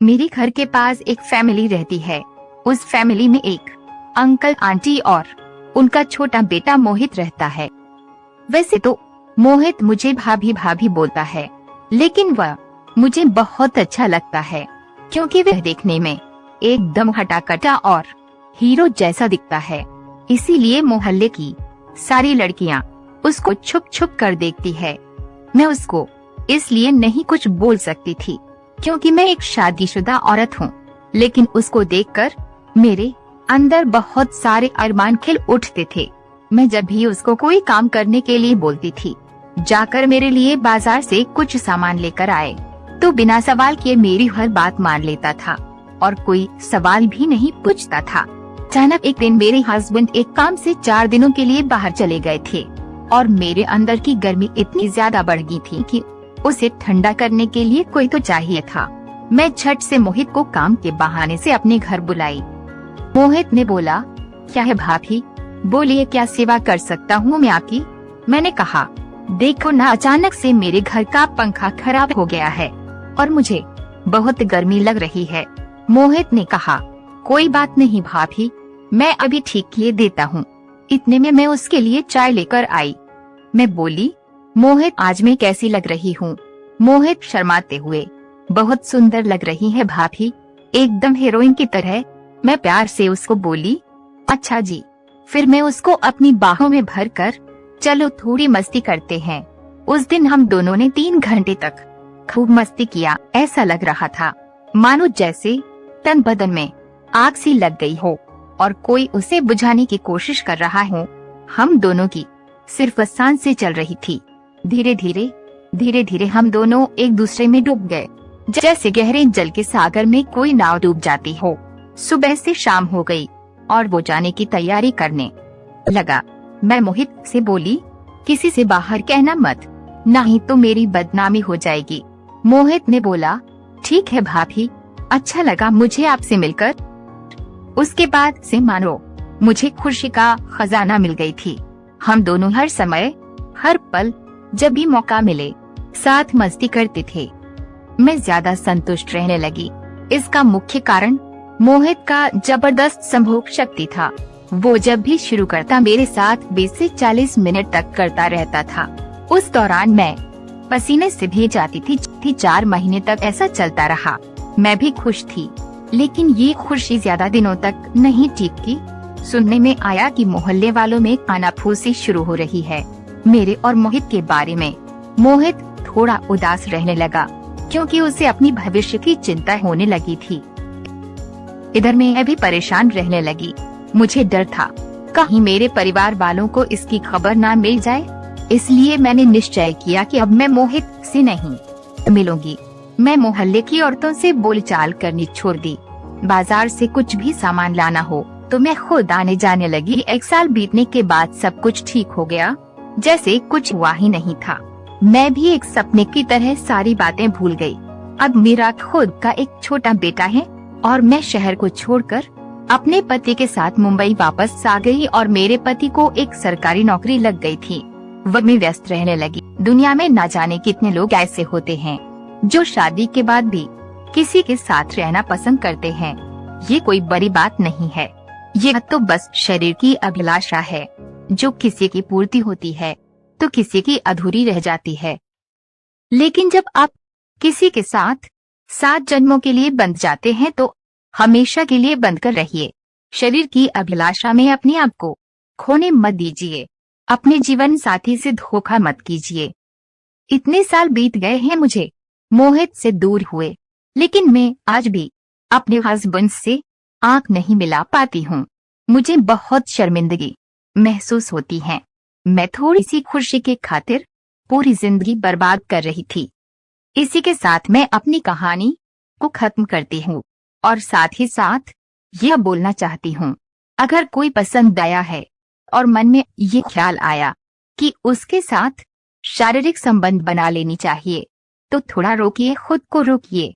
मेरे घर के पास एक फैमिली रहती है। उस फैमिली में एक अंकल आंटी और उनका छोटा बेटा मोहित रहता है। वैसे तो मोहित मुझे भाभी भाभी बोलता है, लेकिन वह मुझे बहुत अच्छा लगता है क्योंकि वह देखने में एकदम हट्टा-कट्टा और हीरो जैसा दिखता है। इसीलिए मोहल्ले की सारी लड़कियां उसको छुप छुप कर देखती है। मैं उसको इसलिए नहीं कुछ बोल सकती थी क्योंकि मैं एक शादीशुदा औरत हूँ, लेकिन उसको देखकर मेरे अंदर बहुत सारे अरमान खिल उठते थे। मैं जब भी उसको कोई काम करने के लिए बोलती थी, जाकर मेरे लिए बाजार से कुछ सामान लेकर आए, तो बिना सवाल किए मेरी हर बात मान लेता था और कोई सवाल भी नहीं पूछता था। अचानक एक दिन मेरे हस्बैंड एक काम से 4 दिनों के लिए बाहर चले गए थे और मेरे अंदर की गर्मी इतनी ज्यादा बढ़ गई थी कि उसे ठंडा करने के लिए कोई तो चाहिए था। मैं झट से मोहित को काम के बहाने से अपने घर बुलाई। मोहित ने बोला, क्या है भाभी, बोलिए क्या सेवा कर सकता हूँ मैं आपकी। मैंने कहा, देखो ना, अचानक से मेरे घर का पंखा खराब हो गया है और मुझे बहुत गर्मी लग रही है। मोहित ने कहा, कोई बात नहीं भाभी, मैं अभी ठीक किए देता हूँ। इतने में मैं उसके लिए चाय लेकर आई। मैं बोली, मोहित आज मैं कैसी लग रही हूँ। मोहित शर्माते हुए, बहुत सुंदर लग रही है भाभी, एकदम हीरोइन की तरह। मैं प्यार से उसको बोली, अच्छा जी। फिर मैं उसको अपनी बाहों में भरकर, चलो थोड़ी मस्ती करते हैं। उस दिन हम दोनों ने 3 घंटे तक खूब मस्ती किया। ऐसा लग रहा था मानो जैसे तन बदन में आग सी लग गई हो और कोई उसे बुझाने की कोशिश कर रहा हो। हम दोनों की सिर्फ सांसें चल रही थी। धीरे धीरे हम दोनों एक दूसरे में डूब गए, जैसे गहरे जल के सागर में कोई नाव डूब जाती हो। सुबह से शाम हो गई और वो जाने की तैयारी करने लगा। मैं मोहित से बोली, किसी से बाहर कहना मत, नहीं तो मेरी बदनामी हो जाएगी। मोहित ने बोला, ठीक है भाभी, अच्छा लगा मुझे आपसे मिलकर। उसके बाद से मानो मुझे खुशी का खजाना मिल गई थी। हम दोनों हर समय हर पल जब भी मौका मिले साथ मस्ती करते थे। मैं ज्यादा संतुष्ट रहने लगी। इसका मुख्य कारण मोहित का जबरदस्त संभोग शक्ति था। वो जब भी शुरू करता मेरे साथ 20 से 40 मिनट तक करता रहता था। उस दौरान मैं पसीने से भीग जाती थी। 4 महीने तक ऐसा चलता रहा। मैं भी खुश थी, लेकिन ये खुशी ज्यादा दिनों तक नहीं टिकी। सुनने में आया कि मोहल्ले वालों में कानाफूसी शुरू हो रही है मेरे और मोहित के बारे में। मोहित थोड़ा उदास रहने लगा क्योंकि उसे अपनी भविष्य की चिंता होने लगी थी। इधर मैं भी परेशान रहने लगी। मुझे डर था कहीं मेरे परिवार वालों को इसकी खबर ना मिल जाए, इसलिए मैंने निश्चय किया कि अब मैं मोहित से नहीं मिलूंगी। मैं मोहल्ले की औरतों से बोलचाल करनी छोड़ दी। बाजार से कुछ भी सामान लाना हो तो मैं खुद आने जाने लगी। 1 साल बीतने के बाद सब कुछ ठीक हो गया, जैसे कुछ हुआ ही नहीं था। मैं भी एक सपने की तरह सारी बातें भूल गई। अब मेरा खुद का एक छोटा बेटा है और मैं शहर को छोड़कर अपने पति के साथ मुंबई वापस आ गई और मेरे पति को एक सरकारी नौकरी लग गई थी। वह में व्यस्त रहने लगी। दुनिया में न जाने कितने लोग ऐसे होते हैं जो शादी के बाद भी किसी के साथ रहना पसंद करते हैं। ये कोई बड़ी बात नहीं है, ये तो बस शरीर की अभिलाषा है। जो किसी की पूर्ति होती है तो किसी की अधूरी रह जाती है। लेकिन जब आप किसी के साथ 7 जन्मों के लिए बंध जाते हैं तो हमेशा के लिए बंध कर रहिए। शरीर की अभिलाषा में अपने आप को खोने मत दीजिए। अपने जीवन साथी से धोखा मत कीजिए। इतने साल बीत गए हैं मुझे मोहित से दूर हुए, लेकिन मैं आज भी अपने हस्बैंड से आंख नहीं मिला पाती हूँ। मुझे बहुत शर्मिंदगी महसूस होती है। मैं थोड़ी सी खुशी के खातिर पूरी जिंदगी बर्बाद कर रही थी। इसी के साथ मैं अपनी कहानी को खत्म करती हूँ और साथ ही साथ यह बोलना चाहती हूँ, अगर कोई पसंद आया है और मन में ये ख्याल आया कि उसके साथ शारीरिक संबंध बना लेनी चाहिए, तो थोड़ा रोकिए, खुद को रोकिए।